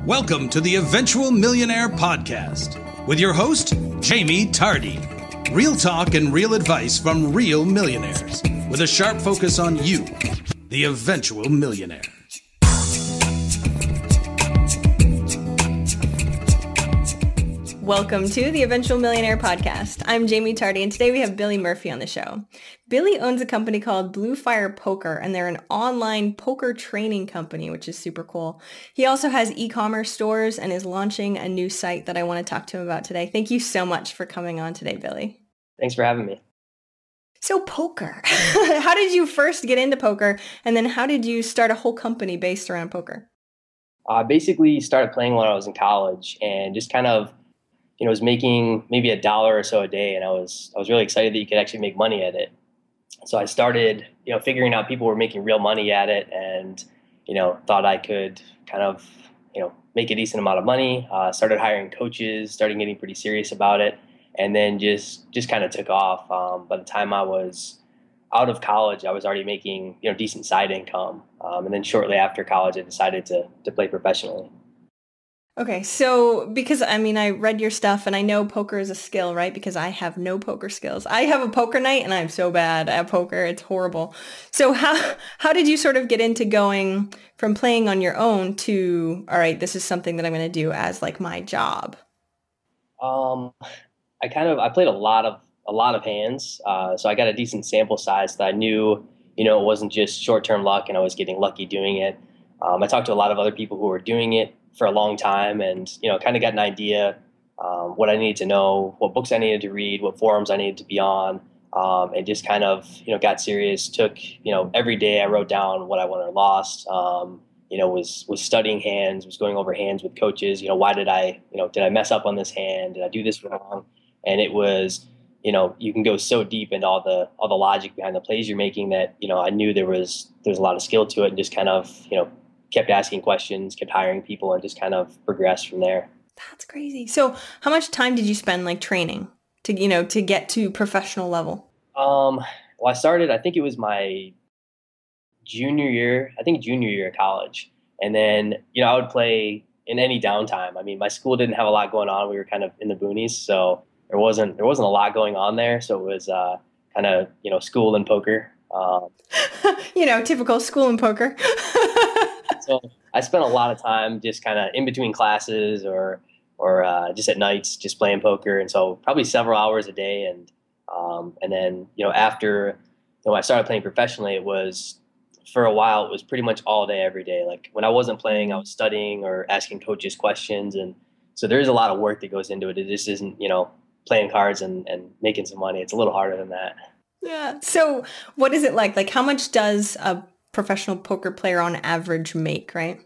Welcome to the Eventual Millionaire Podcast with your host, Jamie Tardy. Real talk and real advice from real millionaires with a sharp focus on you, the eventual millionaire. Welcome to the Eventual Millionaire Podcast. I'm Jamie Tardy, and today we have Billy Murphy on the show. Billy owns a company called Blue Fire Poker, and they're an online poker training company, which is super cool. He also has e-commerce stores and is launching a new site that I want to talk to him about today. Thank you so much for coming on today, Billy. Thanks for having me. So poker, how did you first get into poker, and then how did you start a whole company based around poker? I basically started playing when I was in college and just kind of was making maybe $1 or so a day, and I was really excited that you could actually make money at it. So I started, figuring out people were making real money at it, and thought I could kind of, make a decent amount of money. Started hiring coaches, started getting pretty serious about it, and then just kind of took off. By the time I was out of college, I was already making decent side income, and then shortly after college, I decided to play professionally. Okay, so because I read your stuff and I know poker is a skill, right? Because I have no poker skills. I have a poker night and I'm so bad at poker. It's horrible. So how did you sort of get into going from playing on your own to, all right, this is something that I'm going to do as like my job? I played a lot of hands. So I got a decent sample size that I knew, it wasn't just short-term luck and I was getting lucky doing it. I talked to a lot of other people who were doing it for a long time and, kind of got an idea what I needed to know, what books I needed to read, what forums I needed to be on, and just kind of, got serious, took, every day I wrote down what I won or lost, was studying hands, was going over hands with coaches, why did I mess up on this hand? Did I do this wrong? And it was, you can go so deep into all the logic behind the plays you're making that, I knew there's a lot of skill to it and just kind of, kept asking questions, kept hiring people, and just kind of progressed from there. That's crazy. So how much time did you spend like training to get to professional level? Well, I started, I think it was my junior year of college. And then, I would play in any downtime. My school didn't have a lot going on. We were kind of in the boonies. So there wasn't a lot going on there. So it was kind of, school and poker. Typical school and poker. So I spent a lot of time just kind of in between classes or just at nights, just playing poker. And so probably several hours a day. And then, after I started playing professionally, it was for a while, it was pretty much all day, every day. Like when I wasn't playing, I was studying or asking coaches questions. And so there's a lot of work that goes into it. It just isn't, playing cards and making some money. It's a little harder than that. Yeah. So what is it like? Like how much does a professional poker player on average make, right?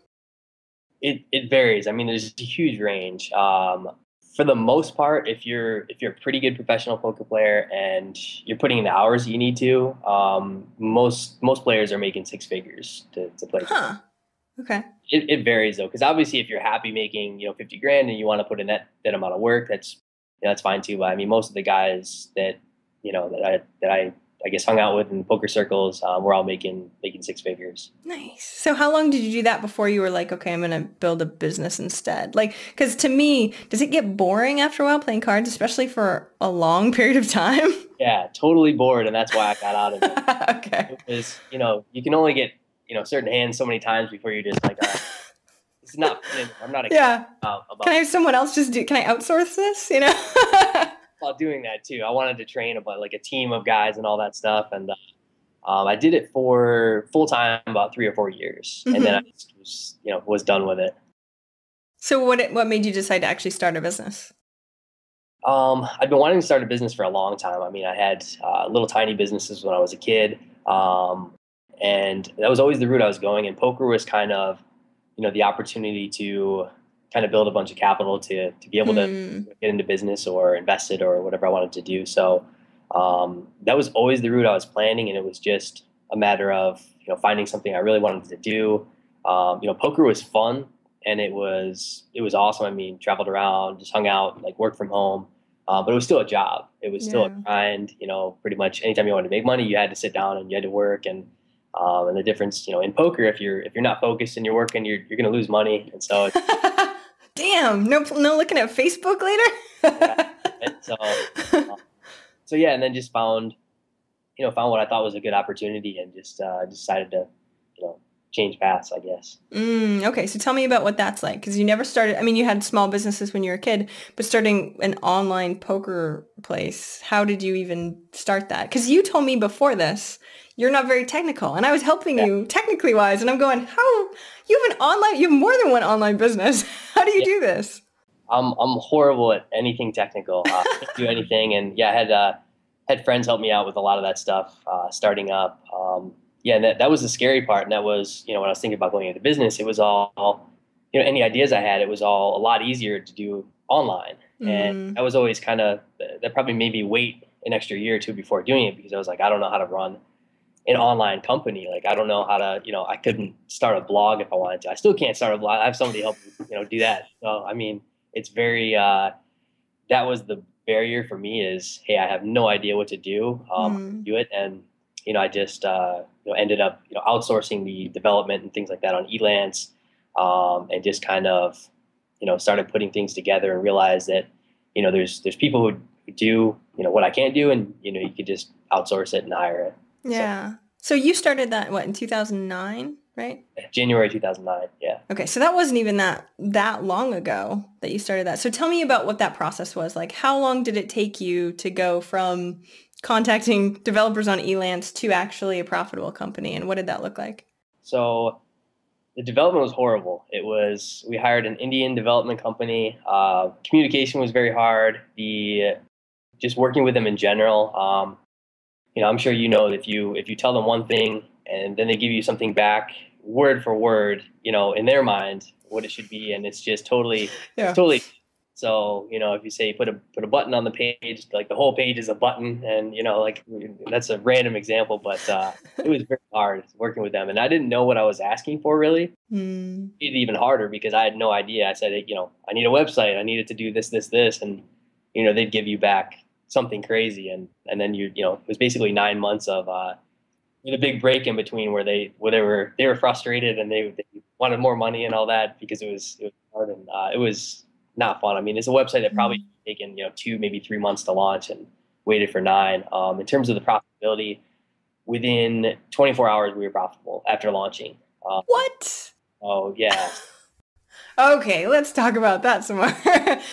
It varies. There's a huge range. For the most part, if you're a pretty good professional poker player and you're putting in the hours you need to, most players are making six figures to play. Huh. Okay. It varies though, because obviously if you're happy making $50,000 and you want to put in that amount of work, that's fine too. But most of the guys that I guess hung out with in poker circles, we're all making six figures. Nice. So how long did you do that before you were like, okay, I'm going to build a business instead? Like, because to me, does it get boring after a while playing cards, especially for a long period of time? Yeah, totally bored. And that's why I got out of it. Okay. It was, you can only get, certain hands so many times before you're just like, it's not, I'm not yeah. about Can I have someone else can I outsource this, While doing that too. I wanted to train a team of guys and all that stuff. And I did it for full time about 3 or 4 years. Mm-hmm. And then I was done with it. So what made you decide to actually start a business? I've been wanting to start a business for a long time. I had little tiny businesses when I was a kid. And that was always the route I was going. And poker was kind of, the opportunity to kind of build a bunch of capital to be able to get into business or invest it or whatever I wanted to do. So that was always the route I was planning. And it was just a matter of, finding something I really wanted to do. Poker was fun and it was awesome. Traveled around, just hung out, worked from home. But it was still a job. It was still a grind, pretty much anytime you wanted to make money, you had to sit down and you had to work. And And the difference, in poker, if you're not focused and you're working, you're going to lose money. And so, Damn, no looking at Facebook later. yeah, and so yeah, and then just found what I thought was a good opportunity, and just decided to, change paths, I guess. Okay, so tell me about what that's like, because you never started. I mean, you had small businesses when you were a kid, but starting an online poker place, how did you even start that? Because you told me before this, you're not very technical, and I was helping you technically wise, and I'm going, how you have more than one online business. How do you do this? I'm horrible at anything technical. I can't do anything, and yeah, I had friends help me out with a lot of that stuff starting up. Yeah, and that was the scary part. And that was, when I was thinking about going into business, it was all, any ideas I had, it was all a lot easier to do online. And that was always that probably made me wait an extra year or two before doing it, because I was like, I don't know how to run an online company. Like, I don't know how to, I couldn't start a blog if I wanted to. I still can't start a blog. I have somebody help me, do that. So, I mean, it's very, that was the barrier for me is, hey, I have no idea what to do, do it. And, I just, ended up, outsourcing the development and things like that on Elance, and just kind of, started putting things together and realized that, there's people who do, what I can't do, and, you could just outsource it and hire it. Yeah. So you started that, in 2009, right? January 2009, yeah. Okay, so that wasn't even that long ago that you started that. So tell me about what that process was. Like, how long did it take you to go from contacting developers on Elance to actually a profitable company, and what did that look like? So the development was horrible. We hired an Indian development company. Communication was very hard. Just working with them in general. I'm sure if you tell them one thing and then they give you something back word for word, in their mind what it should be, and it's just totally. So, if you say put a button on the page, like the whole page is a button, and that's a random example, but it was very hard working with them, and I didn't know what I was asking for really. It even harder because I had no idea. I said, I need a website, I needed to do this, and they'd give you back something crazy, and then it was basically 9 months of with a big break in between where they were frustrated, and they wanted more money and all that, because it was hard, and it was not fun. I mean, it's a website that probably taken 2, maybe 3 months to launch, and waited for 9. In terms of the profitability, within 24 hours we were profitable after launching. What? Oh yeah. Okay, let's talk about that some more.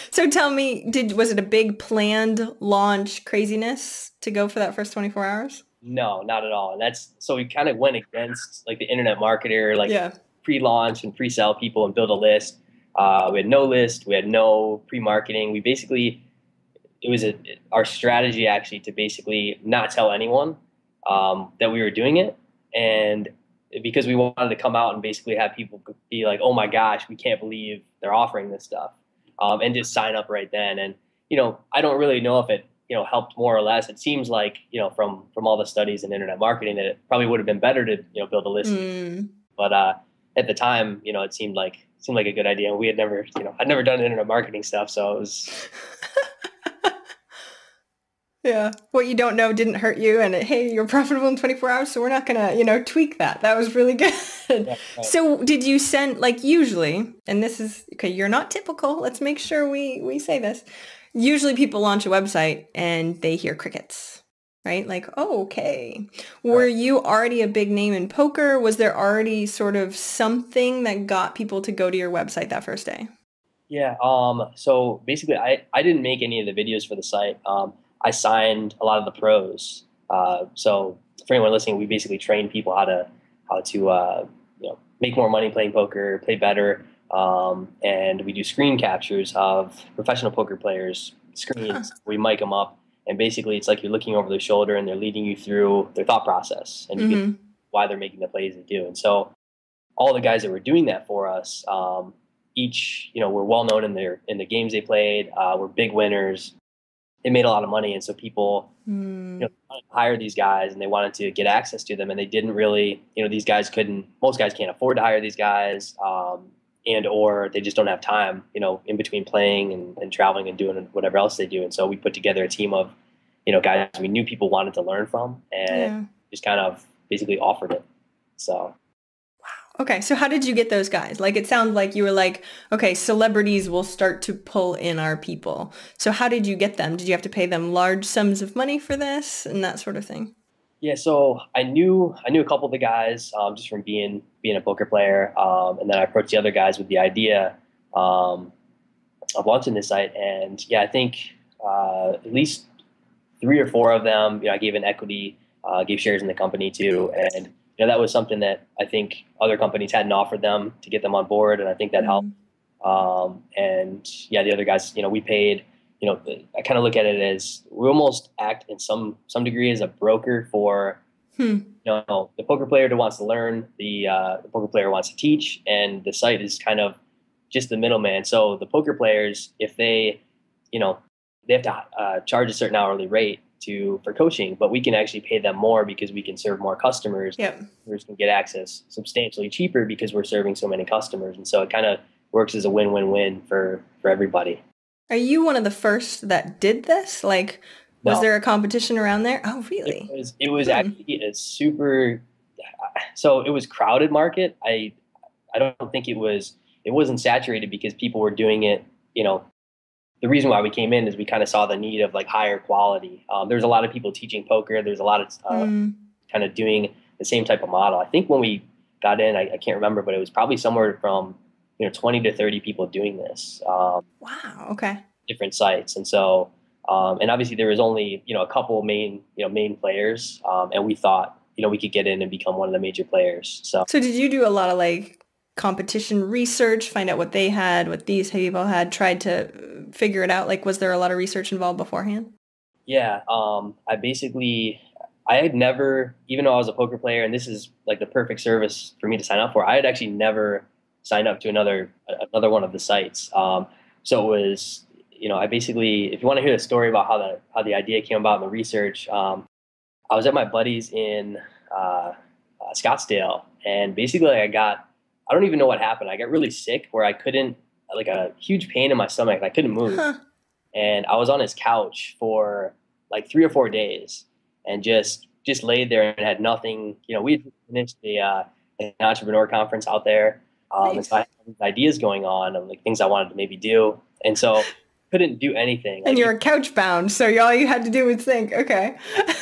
So tell me, was it a big planned launch craziness to go for that first 24 hours? No, not at all. And so we kind of went against like the internet marketer, pre-launch and pre-sell people and build a list. We had no list. We had no pre-marketing. It was our strategy actually to basically not tell anyone that we were doing it. And because we wanted to come out and basically have people be like, oh my gosh, we can't believe they're offering this stuff, and just sign up right then. And, I don't really know if it, helped more or less. It seems like, from all the studies in internet marketing, that it probably would have been better to, build a list. But at the time, it seemed like a good idea. And we had never, I'd never done internet marketing stuff. So it was. Yeah. What you don't know didn't hurt you. And hey, you're profitable in 24 hours. So we're not going to, tweak that. That was really good. Yeah, right. So did you send, like, usually, and this is, okay, you're not typical. Let's make sure we say this. Usually people launch a website and they hear crickets, right? Like, oh, okay. Were you already a big name in poker? Was there already sort of something that got people to go to your website that first day? Yeah. So basically I didn't make any of the videos for the site. I signed a lot of the pros. So for anyone listening, we basically train people how to make more money playing poker, play better. And we do screen captures of professional poker players' screens. We mic them up, and basically it's like you're looking over their shoulder and they're leading you through their thought process, and you get why they're making the plays they do. And so all the guys that were doing that for us, each were well known in the games they played, were big winners. They made a lot of money, and so people wanted to hire these guys, and they wanted to get access to them, and they didn't really, most guys can't afford to hire these guys, and or they just don't have time, in between playing and traveling and doing whatever else they do. And so we put together a team of, guys we knew people wanted to learn from, and just kind of basically offered it. So. Okay, so how did you get those guys? Like, it sounds like you were like, okay, celebrities will start to pull in our people. So how did you get them? Did you have to pay them large sums of money for this and that sort of thing? Yeah, so I knew a couple of the guys just from being a poker player, and then I approached the other guys with the idea um, of launching this site. And yeah, I think at least three or four of them, I gave an equity, gave shares in the company too, and that was something that I think other companies hadn't offered them to get them on board, and I think that helped. Mm. And yeah, the other guys, we paid. I kind of look at it as we almost act in some degree as a broker for Hmm. the poker player who wants to learn, the poker player wants to teach, and the site is kind of just the middleman. So the poker players, if you know, they have to charge a certain hourly rate for coaching, but we can actually pay them more because we can serve more customers. Yep. Customers can get access substantially cheaper because we're serving so many customers, and so it kind of works as a win-win-win for everybody. Are you one of the first that did this? Like, was No, there a competition around there? Oh, it really? was it was Hmm. actually a super. So it was crowded market. I don't think it wasn't saturated because people were doing it. The reason why we came in is we kind of saw the need of like higher quality. There's a lot of people teaching poker. There's a lot of Mm. kind of doing the same type of model. I think when we got in, I can't remember, but it was probably somewhere from 20 to 30 people doing this, Wow. Okay. different sites, and so and obviously there was only a couple main players, and we thought we could get in and become one of the major players. So So did you do a lot of like competition research, find out what they had, what these people had, tried to figure it out? Like, was there a lot of research involved beforehand? yeah, I had never, even though I was a poker player, and this is like the perfect service for me to sign up for. I had actually never signed up to another one of the sites. So it was, I basically, if you want to hear the story about how the idea came about and the research, I was at my buddy's in Scottsdale, and basically I don't even know what happened. I got really sick where I couldn't, like a huge pain in my stomach, and I couldn't move, Huh. and I was on his couch for like 3 or 4 days, and just laid there and had nothing. We had finished an entrepreneur conference out there, and so I Nice. had these ideas going on of like things I wanted to maybe do, and so couldn't do anything. And Like, you're couch bound, so all you had to do was think, okay.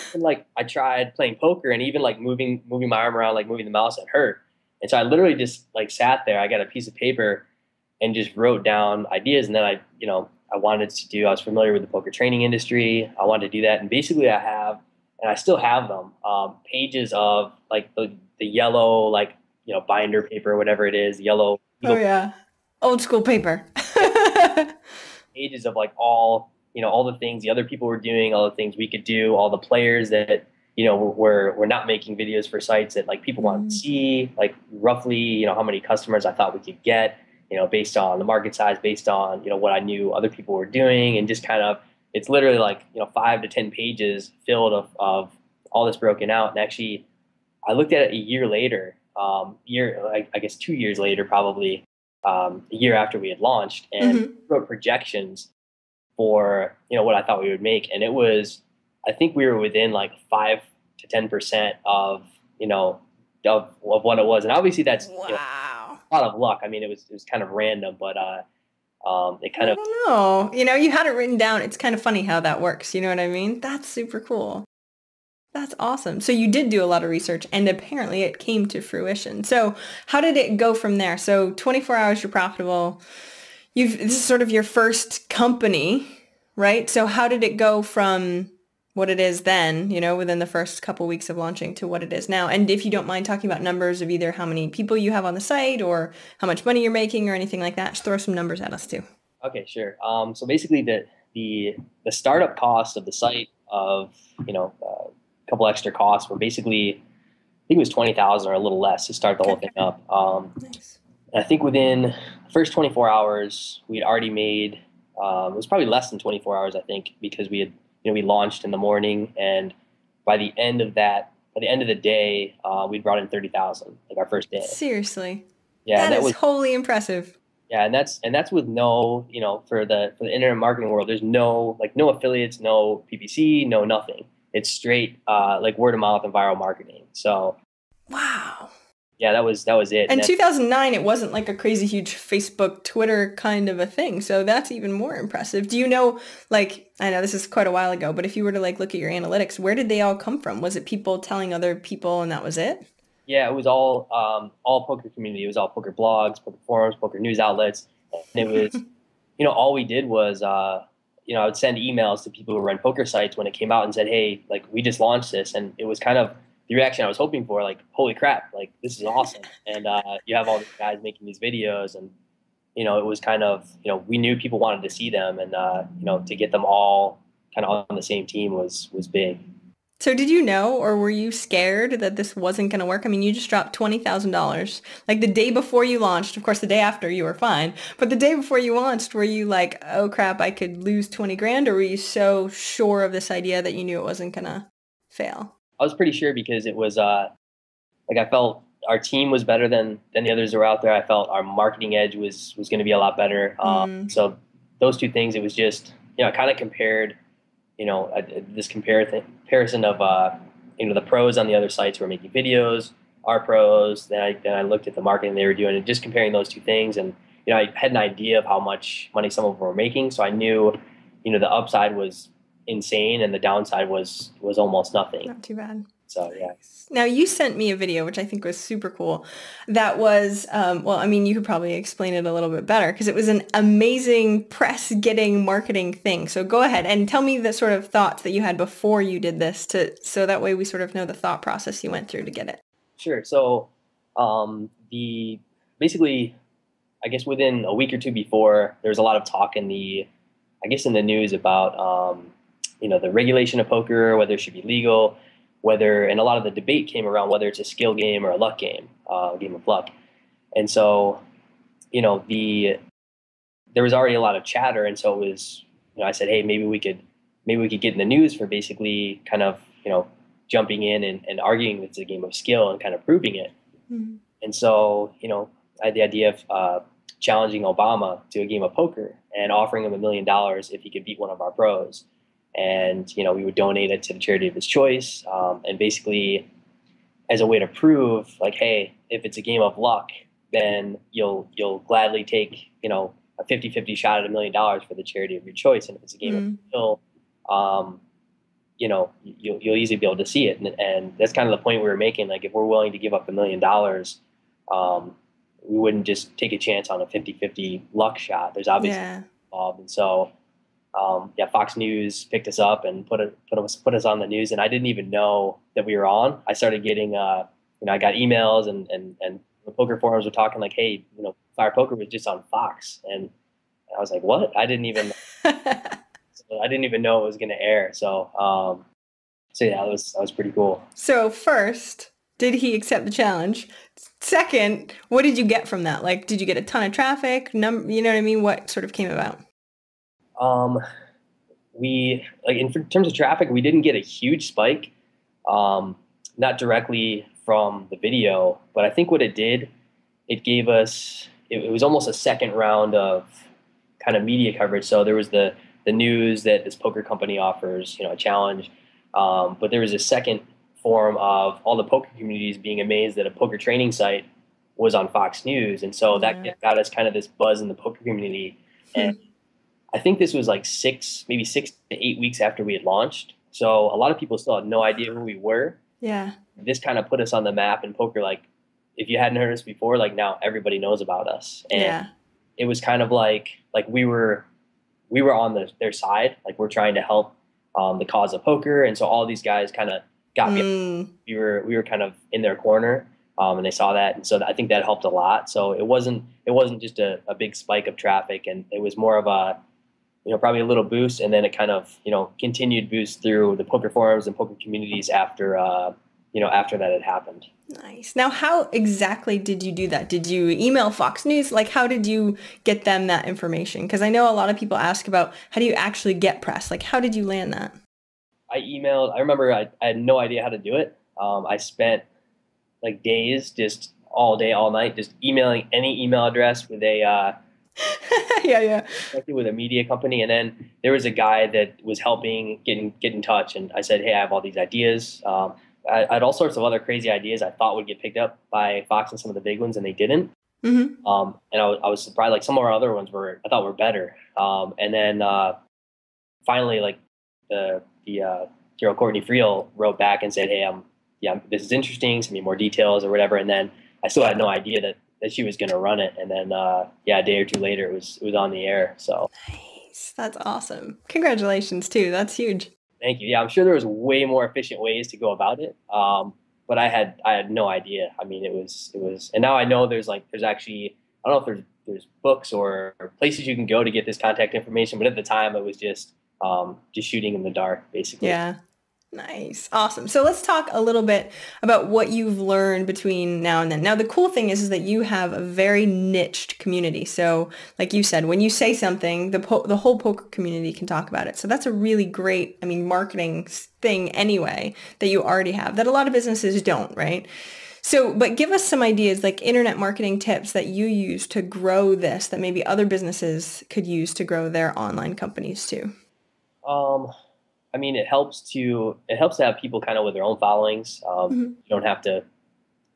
even, like I tried playing poker, and even like moving my arm around, like moving the mouse, it hurt. And so I literally just like sat there. I got a piece of paper and just wrote down ideas, and then I wanted to do. I was familiar with the poker training industry. I wanted to do that, and basically and I still have them, pages of like the yellow, like binder paper, whatever it is, yellow Oh legal yeah. Old school paper. pages of like all the things the other people were doing, all the things we could do, all the players that were not making videos for sites that like people wanted to Mm. see, like roughly how many customers I thought we could get, based on the market size, based on what I knew other people were doing, and just kind of it's literally like 5 to 10 pages filled of all this broken out. And actually, I looked at it a year later, I guess 2 years later, probably a year after we had launched, and Hmm. wrote projections for what I thought we would make, and it was, I think we were within like 5 to 10% of of what it was, and obviously that's Wow. a lot of luck. I mean, it was kind of random, but it kind I of don't know. You had it written down. It's kind of funny how that works. You know what I mean? That's super cool. That's awesome. So you did do a lot of research and apparently it came to fruition. So how did it go from there? So 24 hours, you're profitable. This is sort of your first company, right? So how did it go from what it is then, within the first couple weeks of launching to what it is now? And if you don't mind talking about numbers of either how many people you have on the site or how much money you're making or anything like that, just throw some numbers at us too. okay, sure. So basically, the startup cost of the site of a couple extra costs were basically, I think it was 20,000 or a little less to start the whole Okay. thing up. Nice. And I think within the first 24 hours, we had already made, it was probably less than 24 hours, I think, because we had, we launched in the morning. And by the end of the day, we'd brought in 30,000, like our first day. Seriously. Yeah. And That that is was, wholly impressive. yeah. And that's with no, for the internet marketing world, there's no affiliates, no PPC, no nothing. It's straight, like word of mouth and viral marketing. So, Wow. Yeah, that was it. And 2009, it wasn't like a crazy huge Facebook, Twitter kind of a thing. So that's even more impressive. Do you know, like, I know this is quite a while ago, but if you were to like look at your analytics, where did they all come from? Was it people telling other people and that was it? Yeah, it was all poker community. It was all poker blogs, poker forums, poker news outlets. And it was, all we did was, I would send emails to people who run poker sites when it came out and said, hey, like, we just launched this. And it was kind of the reaction I was hoping for, like, holy crap, like, this is awesome. And you have all these guys making these videos. And, it was kind of, we knew people wanted to see them. And, to get them all kind of on the same team was big. So did you know, or were you scared that this wasn't going to work? I mean, you just dropped $20,000 like the day before you launched. Of course, the day after you were fine, but the day before you launched, were you like, oh crap, I could lose 20 grand? Or were you so sure of this idea that you knew it wasn't going to fail? I was pretty sure because it was like I felt our team was better than the others who were out there. I felt our marketing edge was going to be a lot better. So those two things, it was just, I kind of compared, this comparison of, the pros on the other sites who were making videos, our pros. Then I looked at the marketing they were doing and just comparing those two things. And, I had an idea of how much money some of them were making. So I knew, the upside was insane and the downside was almost nothing. Not too bad. So, yeah. Now, you sent me a video, which I think was super cool. That was, you could probably explain it a little bit better because it was an amazing press-getting marketing thing. So go ahead and tell me the sort of thoughts that you had before you did this so that way we sort of know the thought process you went through to get it. Sure. So basically, I guess within a week or two before, there was a lot of talk in the news about, the regulation of poker, whether it should be legal, and a lot of the debate came around whether it's a skill game or a luck game, a game of luck. And so, there was already a lot of chatter. And so it was, I said, hey, maybe we could get in the news for basically kind of, jumping in and arguing that it's a game of skill and kind of proving it. Mm-hmm. And so, I had the idea of challenging Obama to a game of poker and offering him $1 million if he could beat one of our pros. And, we would donate it to the charity of his choice. And basically as a way to prove like, hey, if it's a game of luck, then you'll gladly take, a 50-50 shot at $1 million for the charity of your choice. And if it's a game of skill, you'll easily be able to see it. And that's kind of the point we were making. Like if we're willing to give up $1 million, we wouldn't just take a chance on a 50-50 luck shot. There's obviously involved. And so, Fox News picked us up and put us on the news. And I didn't even know that we were on. I started getting, I got emails and the poker forums were talking like, hey, Fire Poker was just on Fox. And I was like, what? I didn't even know it was going to air. So yeah, that was pretty cool. So first, did he accept the challenge? Second, what did you get from that? Like, did you get a ton of traffic? You know what I mean? What sort of came about? We in terms of traffic, we didn't get a huge spike, not directly from the video, but I think what it did, it gave us, it was almost a second round of kind of media coverage. So there was the news that this poker company offers, a challenge. But there was a second form of all the poker communities being amazed that a poker training site was on Fox News. And so that got us kind of this buzz in the poker community. And I think this was like 6 to 8 weeks after we had launched. So a lot of people still had no idea who we were. Yeah. This kind of put us on the map in poker. Like if you hadn't heard us before, like now everybody knows about us. And it was kind of like we were on their side. Like we're trying to help the cause of poker. And so all these guys kind of got me. We were kind of in their corner. And they saw that. And so I think that helped a lot. So it wasn't just a big spike of traffic, and it was more of a, probably a little boost. And then it kind of, continued boost through the poker forums and poker communities after that had happened. Nice. Now, how exactly did you do that? Did you email Fox News? Like, how did you get them that information? Because I know a lot of people ask about how do you actually get press? Like, how did you land that? I remember I had no idea how to do it. I spent like days, just all day, all night, just emailing any email address with a with a media company. And then there was a guy that was helping get in touch. And I said, hey, I have all these ideas. I had all sorts of other crazy ideas I thought would get picked up by Fox and some of the big ones, and they didn't. Mm-hmm. And I was surprised. Like some of our other ones I thought were better. And then finally, like the Courtney Friel wrote back and said, "Hey, this is interesting. Send me more details or whatever." And then I still had no idea that she was going to run it. And then a day or two later, it was on the air. So Nice. That's awesome. Congratulations too. That's huge. thank you. Yeah, I'm sure there was way more efficient ways to go about it. But I had no idea. I mean, it was, and now I know there's actually, I don't know if there's books or places you can go to get this contact information. But at the time, it was just shooting in the dark, basically. Yeah. Nice. Awesome. So let's talk a little bit about what you've learned between now and then. Now, the cool thing is that you have a very niched community. So like you said, when you say something, the whole poker community can talk about it. So that's a really great, marketing thing anyway, that you already have that a lot of businesses don't, right? So, but give us some ideas, like internet marketing tips that you use to grow this, that maybe other businesses could use to grow their online companies too. It helps to have people kind of with their own followings. You don't have to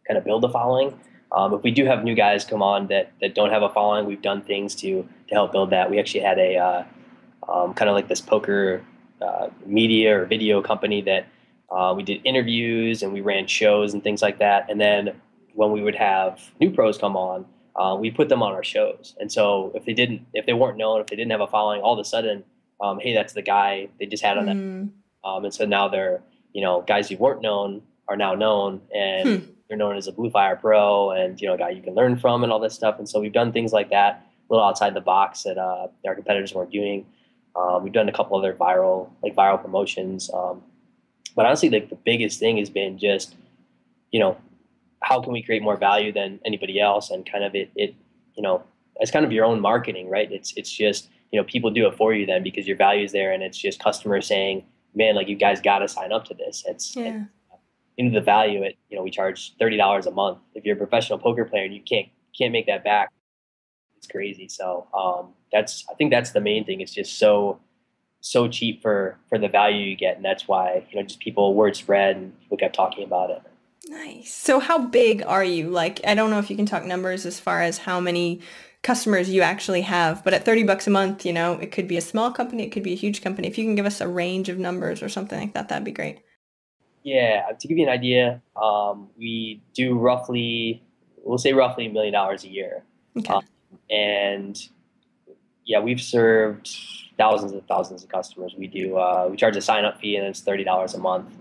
kind of build a following. If we do have new guys come on that don't have a following, we've done things to help build that. We actually had a kind of like this poker media or video company that we did interviews and we ran shows and things like that. And then when we would have new pros come on, we put them on our shows. And so if they weren't known, if they didn't have a following, all of a sudden, hey, that's the guy they just had on that. And so now they're, guys who weren't known are now known, and they're known as a Blue Fire Pro and, a guy you can learn from and all this stuff. And so we've done things like that, a little outside the box that our competitors weren't doing. We've done a couple other viral promotions. But honestly, like the biggest thing has been just, how can we create more value than anybody else? And kind of it's kind of your own marketing, right? It's just, people do it for you then because your value is there, and it's just customers saying, man, like you guys got to sign up to this. The value we charge $30 a month. If you're a professional poker player and you can't make that back, it's crazy. So I think that's the main thing. It's just so cheap for the value you get. And that's why, just word spread and people kept talking about it. Nice. So how big are you? Like, I don't know if you can talk numbers as far as how many customers you actually have, but at $30 a month, it could be a small company, it could be a huge company. If you can give us a range of numbers or something like that, that'd be great. Yeah, to give you an idea, we do roughly $1 million a year. Okay. And yeah, we've served thousands of customers. We we charge a sign up fee, and it's $30 a month.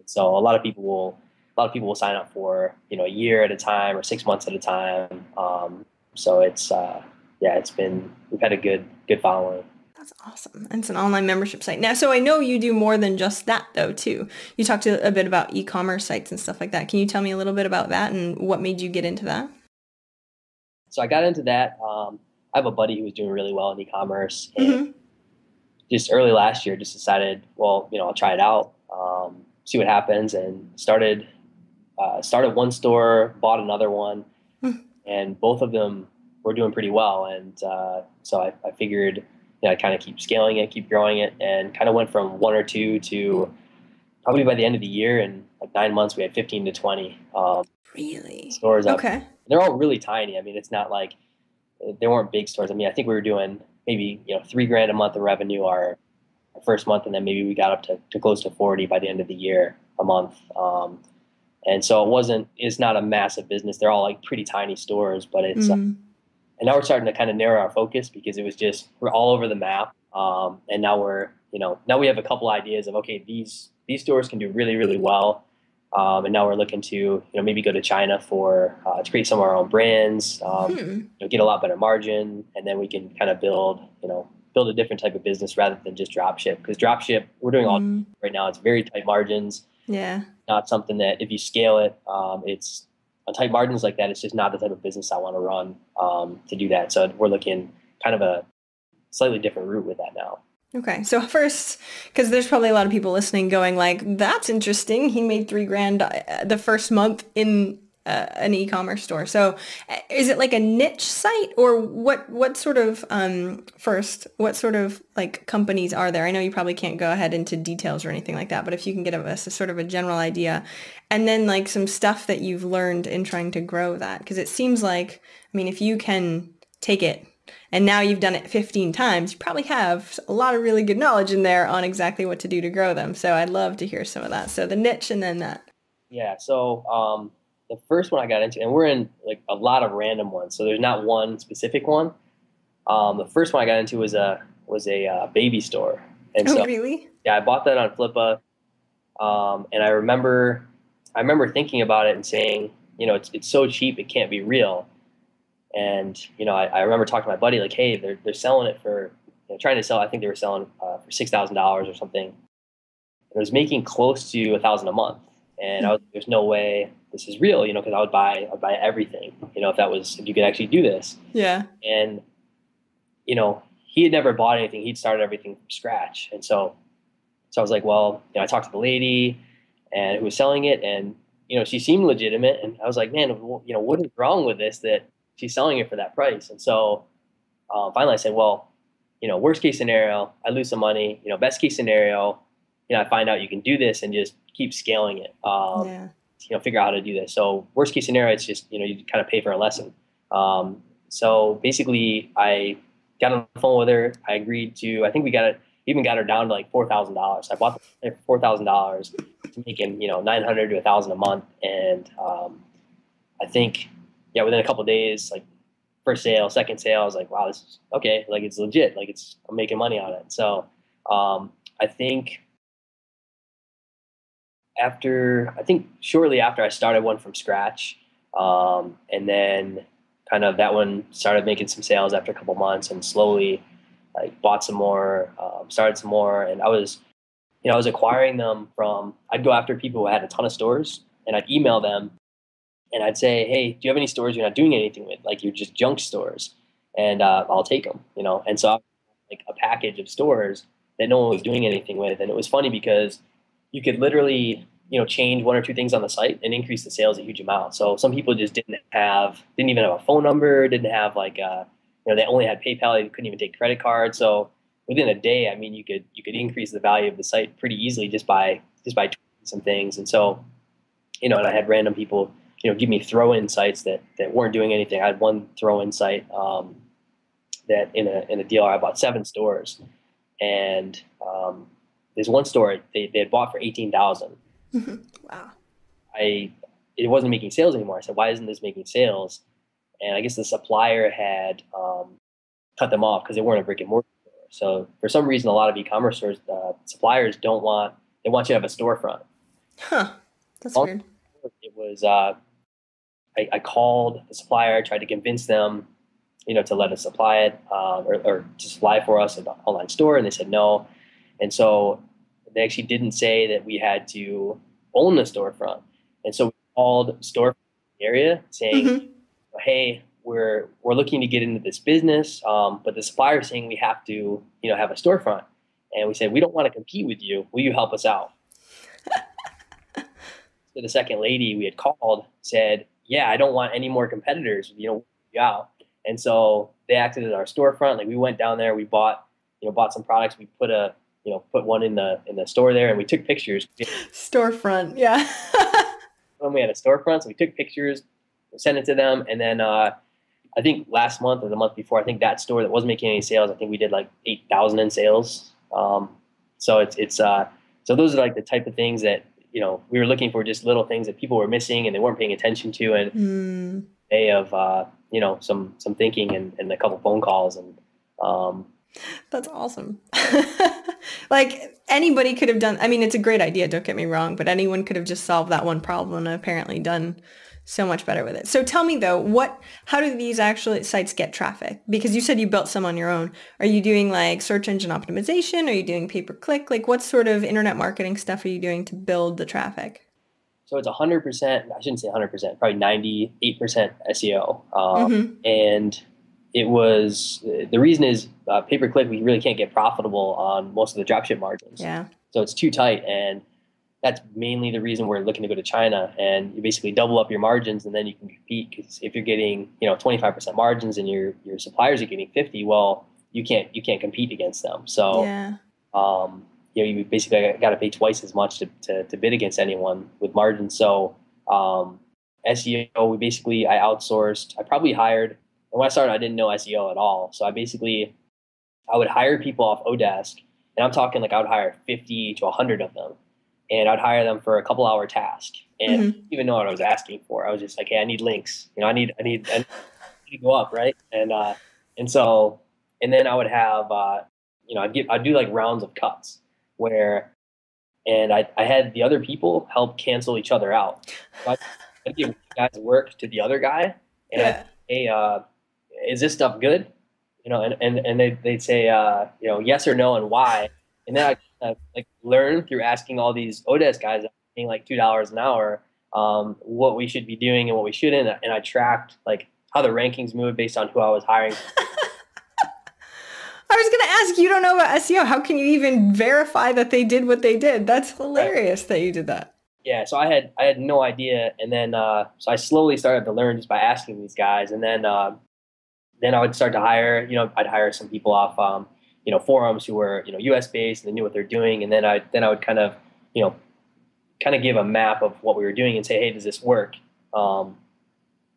So a lot of people will sign up for, a year at a time or 6 months at a time. So it's we've had a good following. That's awesome. And it's an online membership site. Now, so I know you do more than just that though, too. You talked a bit about e-commerce sites and stuff like that. Can you tell me a little bit about that and what made you get into that? So I got into that. I have a buddy who was doing really well in e-commerce, and just early last year, just decided, well, I'll try it out, see what happens, and started one store, bought another one, and both of them were doing pretty well. And so I figured, I'd kind of keep scaling it, keep growing it, and kind of went from one or two to probably by the end of the year, in like 9 months, we had 15 to 20 really stores up. Okay. They're all really tiny. It's not like they weren't big stores. I think we were doing maybe $3,000 a month of revenue our first month, and then maybe we got up to close to 40 by the end of the year a month. And so it's not a massive business. They're all like pretty tiny stores, but it's and now we're starting to kind of narrow our focus because it was just we're all over the map. And now now we have a couple ideas of, okay, these stores can do really, really well. And now we're looking to maybe go to China to create some of our own brands, get a lot better margin, and then we can kind of build a different type of business rather than just drop ship. Because drop ship, we're doing all right now. It's very tight margins. Yeah. Not something that if you scale it, it's on tight margins like that. It's just not the type of business I want to run to do that. So we're looking kind of a slightly different route with that now. Okay. So first, because there's probably a lot of people listening going like, that's interesting. He made $3,000 the first month in an e-commerce store. So is it like a niche site, or what sort of, first, what sort of like companies are there? I know you probably can't go ahead into details or anything like that, but if you can get us a sort of a general idea, and then like some stuff that you've learned in trying to grow that. Because it seems like, I mean, if you can take it and now you've done it 15 times, you probably have a lot of really good knowledge in there on exactly what to do to grow them. So I'd love to hear some of that. So the niche and then that. Yeah. So the first one I got into, and we're in like a lot of random ones, so there's not one specific one. The first one I got into was a baby store, and Oh, so really? yeah, I bought that on Flippa, and I remember thinking about it and saying, it's so cheap it can't be real. And I remember talking to my buddy like, hey, they're selling it for, trying to sell. I think they were selling for $6,000 or something. It was making close to $1,000 a month, and I was there's no way this is real, because I'd buy everything, if you could actually do this. Yeah. And he had never bought anything. He'd started everything from scratch, and so I was like, well, I talked to the lady and who was selling it, and she seemed legitimate, and I was like, man, what is wrong with this that she's selling it for that price? And so finally I said, well, worst case scenario, I lose some money. Best case scenario, I find out you can do this and just keep scaling it. Figure out how to do this. So worst case scenario, it's just, you kind of pay for a lesson. So basically I got on the phone with her. I agreed to, I think even got her down to like $4,000. I bought it for $4,000, making, $900 to $1,000 a month. And I think, within a couple of days, like first sale, second sale, I was like, wow, this is okay. Like it's legit. Like I'm making money on it. So I think shortly after I started one from scratch, and then kind of that one started making some sales after a couple months, and slowly like bought some more, started some more, and I was acquiring them from. I'd go after people who had a ton of stores, and I'd email them, and I'd say, hey, do you have any stores you're not doing anything with? Like you're just junk stores, and I'll take them. And so I had like a package of stores that no one was doing anything with, and it was funny because you could literally, change one or two things on the site and increase the sales a huge amount. So some people just didn't even have a phone number, didn't have like, they only had PayPal, they couldn't even take credit cards. So within a day, I mean, you could increase the value of the site pretty easily just by tweaking some things. And so, and I had random people, give me throw-in sites that weren't doing anything. I had one throw-in site that in a deal I bought 7 stores, and there's one store they had bought for $18,000. Wow. It wasn't making sales anymore. I said, why isn't this making sales? And I guess the supplier had cut them off because they weren't a brick and mortar store. So for some reason, a lot of e-commerce stores, suppliers they want you to have a storefront. Huh. That's weird. It was, I called the supplier, tried to convince them, to let us supply it, or to supply for us an online store. And they said no. And so they actually didn't say that we had to own the storefront. And so we called storefront area saying, hey, we're looking to get into this business, but the supplier is saying we have to, have a storefront. And we said, we don't want to compete with you. Will you help us out? So the second lady we had called said, yeah, I don't want any more competitors, you out. And so they acted as our storefront. Like we went down there, we bought some products. We put one in the store there, and we took pictures. Storefront, yeah. When we had a storefront, so we took pictures, sent it to them, and then I think last month or the month before, I think that store that wasn't making any sales, I think we did like 8,000 in sales. So so those are like the type of things that we were looking for, just little things that people were missing and they weren't paying attention to, and day of some thinking and a couple phone calls, and that's awesome. Like anybody could have done, I mean, it's a great idea, don't get me wrong, but anyone could have just solved that one problem and apparently done so much better with it. So tell me though, how do these actual sites get traffic? Because you said you built some on your own. Are you doing like search engine optimization? Are you doing pay-per-click? Like what sort of internet marketing stuff are you doing to build the traffic? So it's 100%, I shouldn't say 100%, probably 98% SEO. And it was, the reason is pay-per-click, we really can't get profitable on most of the dropship margins. Yeah. So it's too tight. And that's mainly the reason we're looking to go to China, and you basically double up your margins, and then you can compete. Because if you're getting 25% margins and your suppliers are getting 50, well, you can't compete against them. So Yeah. you basically got to pay twice as much to bid against anyone with margins. So SEO, I outsourced. I probably hired. And when I started, I didn't know SEO at all. So I would hire people off Odesk, and I'm talking like I would hire 50 to 100 of them, and I'd hire them for a couple hour task. And I didn't even know what I was asking for. I was just like, hey, I need links. I need to go up, right? And so, and then I would have, I'd do like rounds of cuts where, and I had the other people help cancel each other out. So I'd give guys work to the other guy, and I'd, Yeah. hey, is this stuff good? And they'd say, yes or no and why. And then I like learn through asking all these Odesk guys paying like $2 an hour, what we should be doing and what we shouldn't. And I tracked like how the rankings moved based on who I was hiring. I was going to ask, you don't know about SEO. How can you even verify that they did what they did? That's hilarious that you did that. Yeah, so I had no idea, and then so I slowly started to learn just by asking these guys, and then I would start to hire. I'd hire some people off forums who were U.S. based and they knew what they're doing, and then I would kind of give a map of what we were doing and say, hey, does this work? What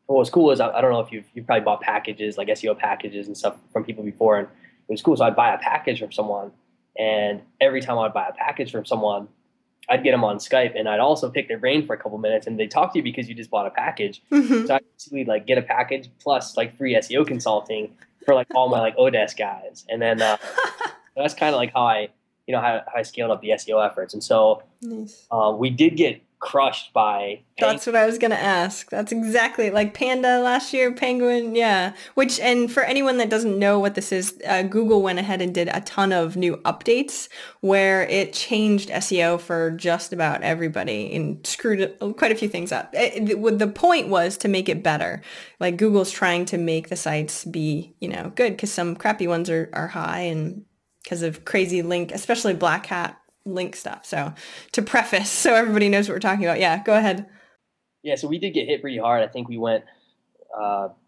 was cool is I don't know if you've probably bought packages like SEO packages and stuff from people before, and it was cool. So I'd buy a package from someone, and every time I'd buy a package from someone, I'd get them on Skype, and I'd also pick their brain for a couple minutes, and they talk to you because you just bought a package. Mm-hmm. So I basically like get a package plus like free SEO consulting for like all my like Odesk guys, and then that's kind of like how I scaled up the SEO efforts. And so Nice. We did get crushed by. That's what I was going to ask. That's exactly like Panda last year, Penguin. Yeah. And for anyone that doesn't know what this is, Google went ahead and did a ton of new updates where it changed SEO for just about everybody and screwed quite a few things up. The point was to make it better. Like Google's trying to make the sites be, good because some crappy ones are high and because of crazy link, especially black hat link stuff. So to preface, so everybody knows what we're talking about. Yeah, go ahead. Yeah, so we did get hit pretty hard. I think we went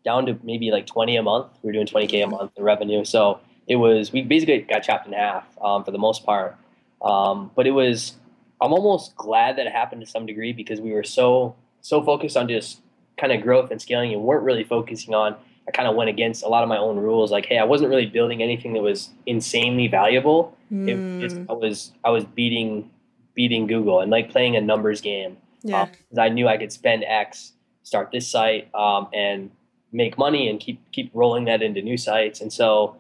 down to maybe like 20 a month. We were doing 20K a month in revenue. So we basically got chopped in half for the most part. But I'm almost glad that it happened to some degree because we were so focused on just kind of growth and scaling and weren't really focusing on, I kind of went against a lot of my own rules. Like, hey, I wasn't really building anything that was insanely valuable. I was beating Google and like playing a numbers game. Yeah. Because I knew I could spend X, start this site, and make money and keep rolling that into new sites. And so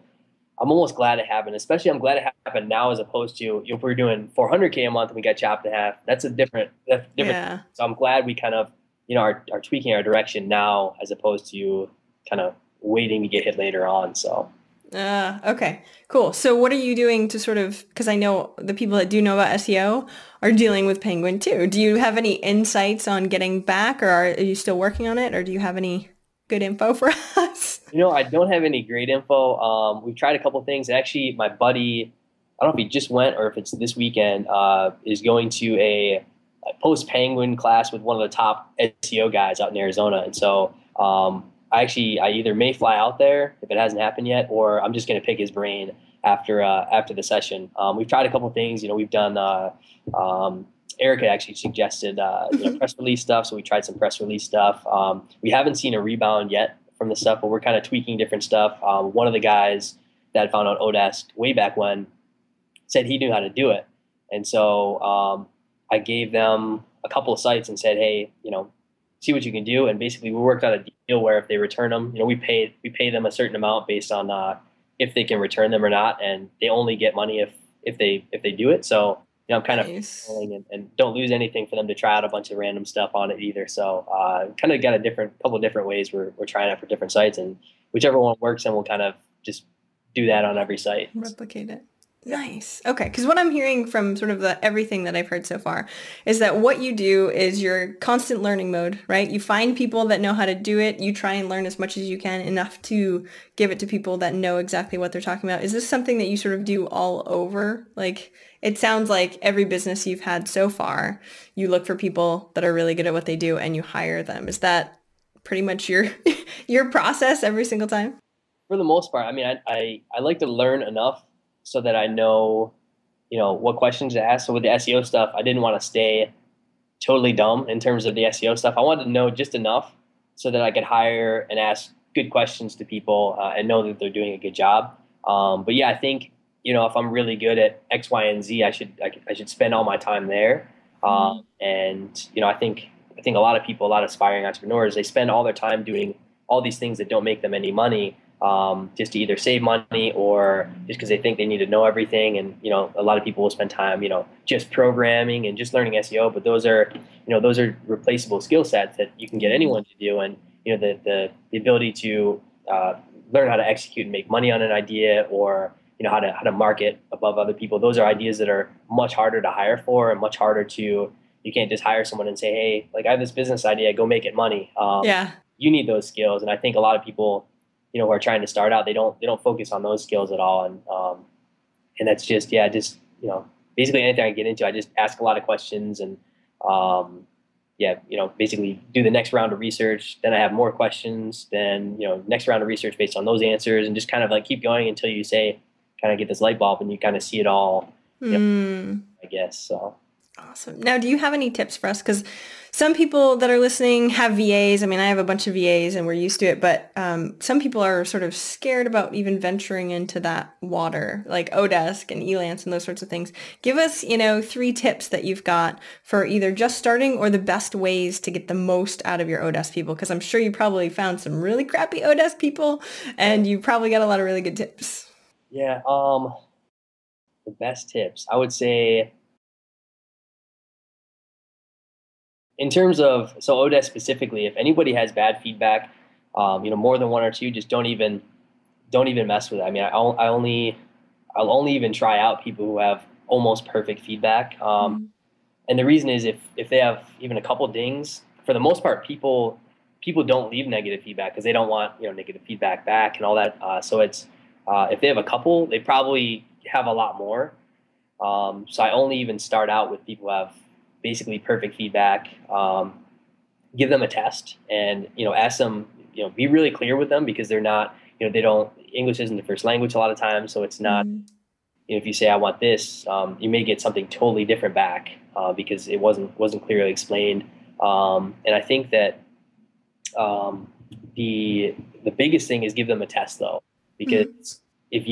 I'm almost glad it happened. Especially I'm glad it happened now as opposed to if we were doing 400K a month and we got chopped in half. That's different. Yeah. So I'm glad we kind of are tweaking our direction now as opposed to kind of waiting to get hit later on. So. Okay, cool. So what are you doing to sort of, because I know the people that do know about SEO are dealing with Penguin too. Do you have any insights on getting back or are you still working on it or do you have any good info for us? I don't have any great info. We've tried a couple things. Actually, my buddy, I don't know if he just went or if it's this weekend, is going to a post-Penguin class with one of the top SEO guys out in Arizona. And so I either may fly out there if it hasn't happened yet, or I'm just going to pick his brain after the session. We've tried a couple of things. We've done. Erica actually suggested press release stuff, so we tried some press release stuff. We haven't seen a rebound yet from the stuff, but we're kind of tweaking different stuff. One of the guys that found out Odesk way back when said he knew how to do it, and so I gave them a couple of sites and said, hey, see what you can do. And basically we worked out a deal where if they return them, we pay them a certain amount based on if they can return them or not. And they only get money if they do it. So, I'm kind Nice. of and don't lose anything for them to try out a bunch of random stuff on it either. So, kind of got a couple of different ways we're trying out for different sites, and whichever one works, and we'll kind of just do that on every site. Replicate it. Nice. Okay. Because what I'm hearing from sort of everything that I've heard so far is that what you do is your constant learning mode, right? You find people that know how to do it. You try and learn as much as you can, enough to give it to people that know exactly what they're talking about. Is this something that you sort of do all over? Like, it sounds like every business you've had so far, you look for people that are really good at what they do and you hire them. Is that pretty much your your process every single time? For the most part, I mean, I like to learn enough so that I know, what questions to ask. So with the SEO stuff, I didn't want to stay totally dumb in terms of the SEO stuff. I wanted to know just enough so that I could hire and ask good questions to people and know that they're doing a good job. But yeah, I think, if I'm really good at X, Y, and Z, I should spend all my time there. And I think a lot of people, a lot of aspiring entrepreneurs, they spend all their time doing all these things that don't make them any money, just to either save money or just because they think they need to know everything. And, a lot of people will spend time, just programming and just learning SEO, but those are replaceable skill sets that you can get anyone to do. And, the ability to learn how to execute and make money on an idea, or, how to market above other people. Those are ideas that are much harder to hire for and much harder you can't just hire someone and say, hey, like I have this business idea, go make it money. Yeah. You need those skills. And I think a lot of people, who are trying to start out, they don't focus on those skills at all. And that's just, basically anything I get into, I just ask a lot of questions and, basically do the next round of research. Then I have more questions, then, next round of research based on those answers, and just kind of like keep going until you say, kind of get this light bulb and you kind of see it all, I guess. So. Awesome. Now, do you have any tips for us? Because some people that are listening have VAs. I mean, I have a bunch of VAs and we're used to it, but some people are sort of scared about even venturing into that water, like Odesk and Elance and those sorts of things. Give us, 3 tips that you've got for either just starting or the best ways to get the most out of your Odesk people, because I'm sure you probably found some really crappy Odesk people and you probably got a lot of really good tips. Yeah. The best tips, I would say, in terms of, so Odesk specifically, if anybody has bad feedback, more than 1 or 2, just don't even mess with it. I mean, I'll only even try out people who have almost perfect feedback. And the reason is if they have even a couple dings, for the most part, people don't leave negative feedback because they don't want, negative feedback back and all that. So it's, if they have a couple, they probably have a lot more. So I only even start out with people who have basically perfect feedback. Give them a test and, ask them, be really clear with them, because they're not, English isn't their first language a lot of times. So it's not, if you say, I want this, you may get something totally different back because it wasn't clearly explained. And I think that the biggest thing is give them a test though, because if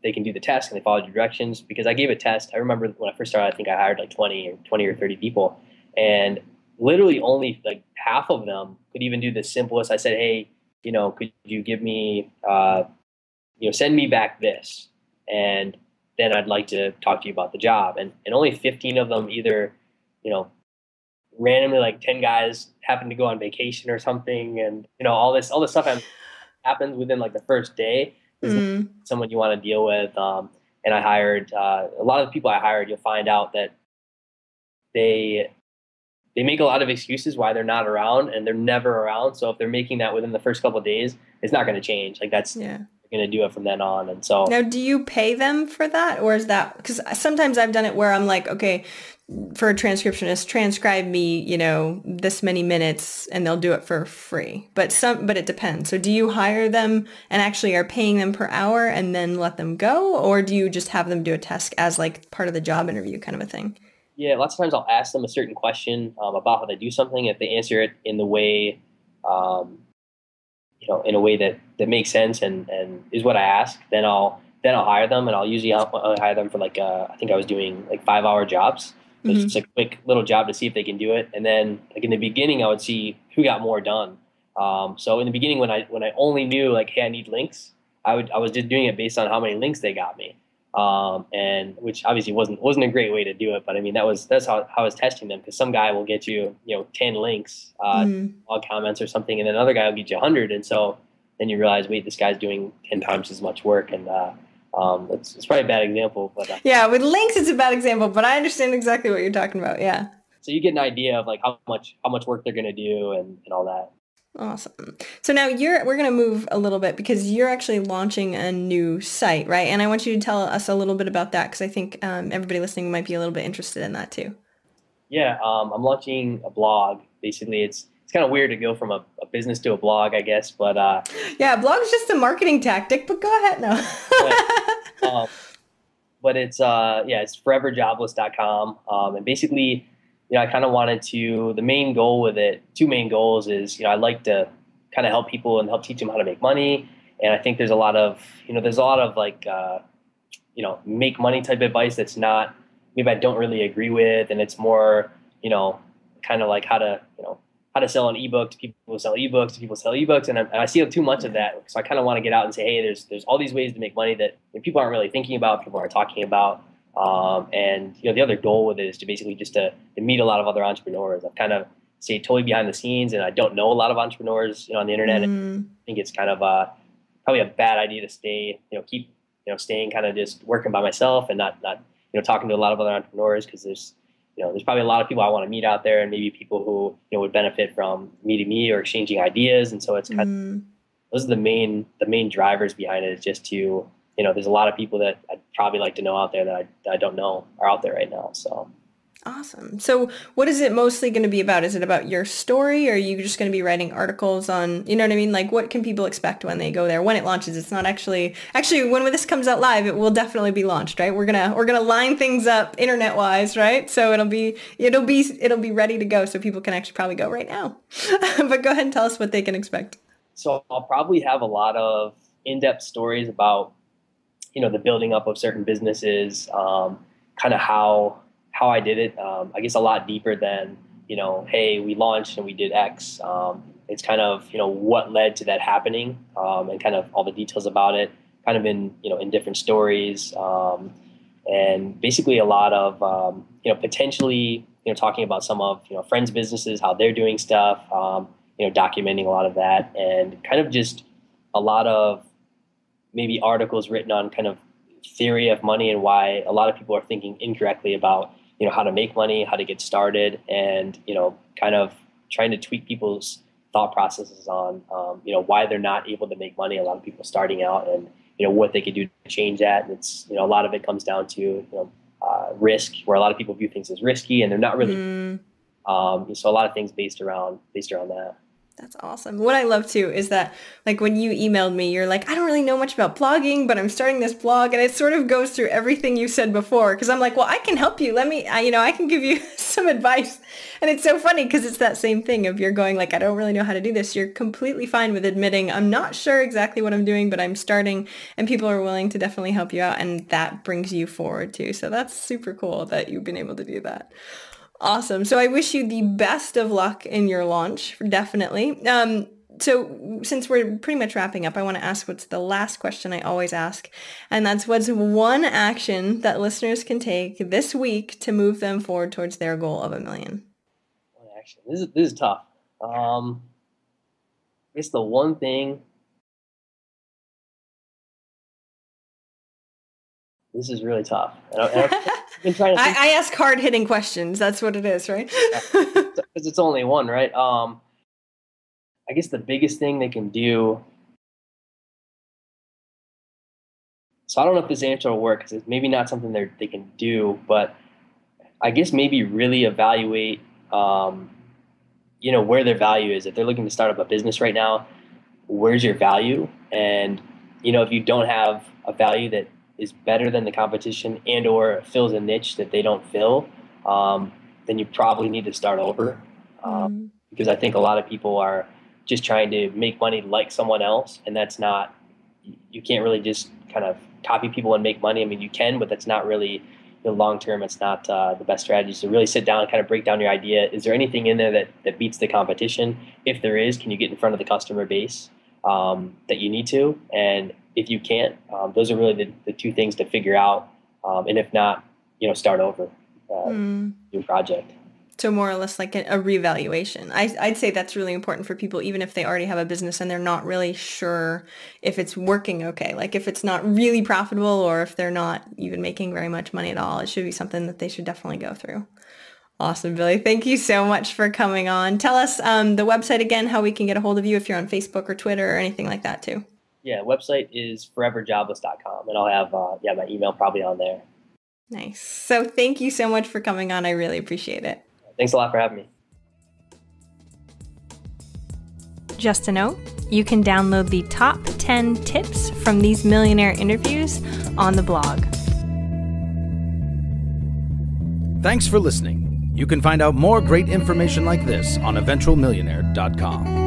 they can do the test and they follow the directions, because I gave a test. I remember when I first started, I think I hired like 20 or 30 people, and literally only like half of them could even do the simplest. I said, hey, could you give me, send me back this, and then I'd like to talk to you about the job. And only 15 of them either, randomly, like 10 guys happened to go on vacation or something. And, all this stuff happens within like the first day. Is someone you want to deal with. And I hired, a lot of the people I hired, you'll find out that they make a lot of excuses why they're not around, and they're never around. So if they're making that within the first couple of days, it's not going to change. Like that's, going to do it from then on. And so now, do you pay them for that, or is that, because sometimes I've done it where I'm like, okay, for a transcriptionist, transcribe me, this many minutes, and they'll do it for free. But it depends. So do you hire them and actually are paying them per hour and then let them go? Or do you just have them do a task as like part of the job interview kind of a thing? Yeah, lots of times I'll ask them a certain question about how they do something. If they answer it in the way, in a way that makes sense and is what I ask, then I'll hire them, and I'll usually hire them for like, I think I was doing like 5-hour jobs. So it's just a quick little job to see if they can do it. And then like in the beginning, I would see who got more done. So in the beginning, when I only knew like, hey, I need links, I was just doing it based on how many links they got me. And which obviously wasn't a great way to do it, but I mean, that's how I was testing them, because some guy will get you, 10 links, log comments or something, and then another guy will get you 100. And so then you realize, wait, this guy's doing 10 times as much work. And, It's probably a bad example, but yeah, with links, it's a bad example, but I understand exactly what you're talking about. Yeah. so you get an idea of like how much work they're going to do and all that. Awesome. So now we're going to move a little bit because you're actually launching a new site, right? And I want you to tell us a little bit about that because I think everybody listening might be a little bit interested in that too. Yeah, I'm launching a blog. Basically, it's kind of weird to go from a business to a blog, I guess, but yeah, blog's just a marketing tactic, but go ahead now. but it's it's foreverjobless.com. And basically, I kind of wanted to, the main goal with it, two main goals is, I like to kind of help people and help teach them how to make money. And I think there's a lot of like, make money type advice that's not, maybe I don't really agree with. And it's more, kind of like how to sell an ebook to people who sell ebooks to people who sell ebooks. And I see too much of that. So I kind of want to get out and say, hey, there's all these ways to make money that people aren't really thinking about, people aren't talking about. And the other goal with it is to basically just to meet a lot of other entrepreneurs. I've kind of stayed totally behind the scenes, and I don't know a lot of entrepreneurs, on the internet. I think it's kind of probably a bad idea to stay, keep staying kind of just working by myself and not talking to a lot of other entrepreneurs, because there's probably a lot of people I want to meet out there, and maybe people who would benefit from meeting me or exchanging ideas. And so it's kind of, those are the main drivers behind it, is just to there's a lot of people that I'd probably like to know out there that I don't know are out there right now. So awesome. So what is it mostly going to be about? Is it about your story, or are you just going to be writing articles on, you know what I mean? Like, what can people expect when they go there? When it launches, it's not actually when this comes out live, it will definitely be launched, right? We're going to line things up internet wise, right? So it'll be ready to go. So people can actually probably go right now, but go ahead and tell us what they can expect. So I'll probably have a lot of in-depth stories about, the building up of certain businesses, kind of how I did it. I guess a lot deeper than, hey, we launched and we did X. It's kind of, what led to that happening, and kind of all the details about it, kind of in different stories. And basically a lot of, potentially, talking about some of, friends' businesses, how they're doing stuff, documenting a lot of that, and kind of just a lot of maybe articles written on kind of theory of money and why a lot of people are thinking incorrectly about, how to make money, how to get started, and, kind of trying to tweak people's thought processes on, why they're not able to make money. A lot of people starting out, and, what they could do to change that. And it's, a lot of it comes down to, risk, where a lot of people view things as risky and they're not really. So a lot of things based around that. That's awesome. What I love too is that, like, when you emailed me, you're like, I don't really know much about blogging, but I'm starting this blog, and it sort of goes through everything you said before. Cause I'm like, well, I can help you. I can give you some advice. And it's so funny because it's that same thing of you're going like, I don't really know how to do this. You're completely fine with admitting, I'm not sure exactly what I'm doing, but I'm starting, and people are willing to definitely help you out. And that brings you forward too. So that's super cool that you've been able to do that. Awesome. So I wish you the best of luck in your launch, definitely. So since we're pretty much wrapping up, I want to ask what's the last question I always ask. And that's, what's one action that listeners can take this week to move them forward towards their goal of 1 million? One action. This is tough. I guess the one thing, this is really tough. I've been trying to think. I ask hard-hitting questions. That's what it is, right? Because it's only one, right? I guess the biggest thing they can do. So I don't know if this answer will work, because it's maybe not something they can do, but I guess maybe really evaluate, where their value is. If they're looking to start up a business right now, where's your value? And, if you don't have a value that is better than the competition and or fills a niche that they don't fill, then you probably need to start over. Because I think a lot of people are just trying to make money like someone else, and that's not, you can't really just kind of copy people and make money. I mean, you can, but that's not really, long term, it's not the best strategy. So really sit down and kind of break down your idea. Is there anything in there that beats the competition? If there is, can you get in front of the customer base that you need to? And if you can't, those are really the two things to figure out. And if not, start over, new project. So more or less like a reevaluation. I'd say that's really important for people, even if they already have a business and they're not really sure if it's working okay. Like if it's not really profitable or if they're not even making very much money at all, it should be something that they should definitely go through. Awesome, Billy. Thank you so much for coming on. Tell us the website again, how we can get a hold of you if you're on Facebook or Twitter or anything like that too. Yeah, website is foreverjobless.com, and I'll have my email probably on there. Nice. So thank you so much for coming on. I really appreciate it. Thanks a lot for having me. Just a note, you can download the top 10 tips from these millionaire interviews on the blog. Thanks for listening. You can find out more great information like this on eventualmillionaire.com.